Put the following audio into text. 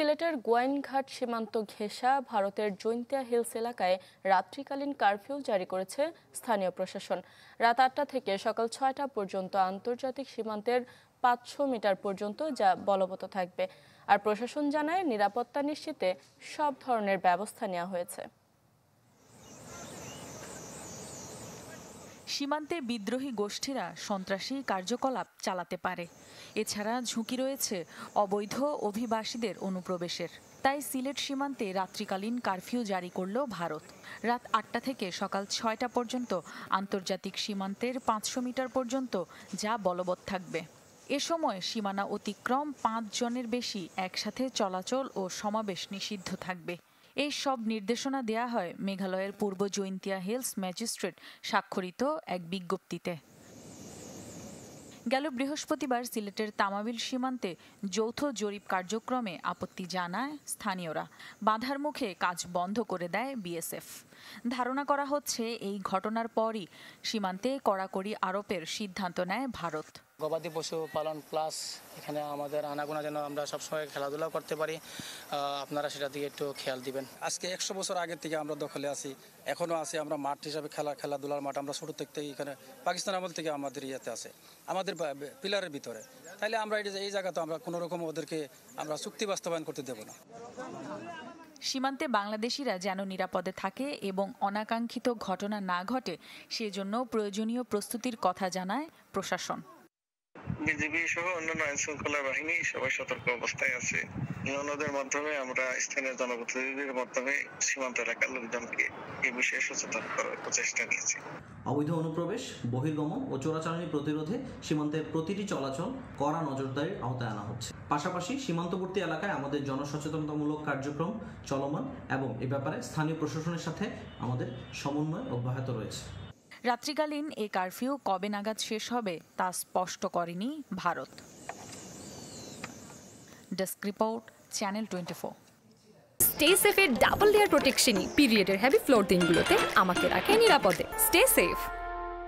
সিলেটের গোয়াইনঘাট সীমান্ত ঘেঁষা ভারতের জৈন্তিয়া হিলস এলাকায় রাত্রিকালীন কারফিউ জারি করেছে স্থানীয় প্রশাসন। রাত ৮টা থেকে সকাল ৬টা পর্যন্ত আন্তর্জাতিক সীমান্তের ৫০০ মিটার পর্যন্ত যা বলবৎ থাকবে। আর প্রশাসন জানায় নিরাপত্তা নিশ্চিতে সব ধরনের ব্যবস্থা নেওয়া হয়েছে। সীমান্তে বিদ্রোহী গোষ্ঠীরা সন্ত্রাসী কার্যকলাপ চালাতে পারে। এছাড়া ঝুঁকি রয়েছে অবৈধ অভিবাসীদের অনুপ্রবেশের। তাই সিলেট সীমান্তে রাত্রিকালীন কারফিউ জারি করল ভারত। রাত ৮টা থেকে সকাল ৬টা পর্যন্ত আন্তর্জাতিক সীমান্তের ৫০০ মিটার পর্যন্ত যা বলবৎ থাকবে। এ সময় সীমানা অতিক্রম ৫ জনের বেশি একসাথে চলাচল ও সমাবেশ নিষিদ্ধ থাকবে। এই সব নির্দেশনা দেয়া হয় মেঘালয়ের পূর্ব জৈন্তিয়া হিলস ম্যাজিস্ট্রেট স্বাক্ষরিত এক বিজ্ঞপ্তিতে। গেল বৃহস্পতিবার সিলেটের তামাবিল সীমান্তে যৌথ জরিপ কার্যক্রমে আপত্তি জানায় স্থানীয়রা। বাধার মুখে কাজ বন্ধ করে দেয় বিএসএফ। ধারণা করা হচ্ছে এই ঘটনার পরই সীমান্তে কড়াকড়ি আরোপের সিদ্ধান্ত নেয় ভারত। গবাদি পশু পালন প্লাস এখানে আমাদের আনাগোনা যেন আমরা সবসময় খেলাধুলাও করতে পারি, আপনারা সেটা দিকে একটু খেয়াল দিবেন। আজকে ১০০ বছর আগের থেকে আমরা দখলে আছি, এখনো আছি। আমরা মাঠ হিসাবে খেলাধুলার মাঠ আমরা ছোটো থেকে এখানে পাকিস্তান আমল থেকে আমাদের ইয়েতে আছে, আমাদের পিলারের ভিতরে। তাইলে আমরা এই জায়গাতে আমরা কোনো রকম ওদেরকে আমরা চুক্তি বাস্তবায়ন করতে দেব না। সীমান্তে বাংলাদেশিরা যেন নিরাপদে থাকে এবং অনাকাঙ্ক্ষিত ঘটনা না ঘটে সেজন্য প্রয়োজনীয় প্রস্তুতির কথা জানায় প্রশাসন। বিজিবি সহ অন্যান্য আইন শৃঙ্খলা বাহিনী সবাই সতর্ক অবস্থায় আছে। অন্যদের মাধ্যমে আমরা স্থানীয় জনপ্রতিনিধিদের মাধ্যমে সীমান্ত এলাকার লোকজনকে এই বিষয়ে সচেতন করার প্রচেষ্টা নিয়েছি। অবৈধ অনুপ্রবেশ, বহির্গমন ও চোরাচালানি প্রতিরোধে সীমান্তের প্রতিটি চলাচল কড়া নজরদারির আওতায় আনা হচ্ছে। পাশাপাশি সীমান্তবর্তী এলাকায় আমাদের জনসচেতনতামূলক কার্যক্রম চলমান এবং এ ব্যাপারে স্থানীয় প্রশাসনের সাথে আমাদের সমন্বয় অব্যাহত রয়েছে। রাত্রিকালীন এই কারফিউ কবে নাগাদ শেষ হবে তা স্পষ্ট করেনি ভারত। Desk report, channel 24। স্টে সেফের ডাবল লেয়ার প্রোটেকশনই পিরিয়ডের হেভি ফ্লোর দিনগুলোতে আমাকে রাখে নিরাপদে। Stay safe.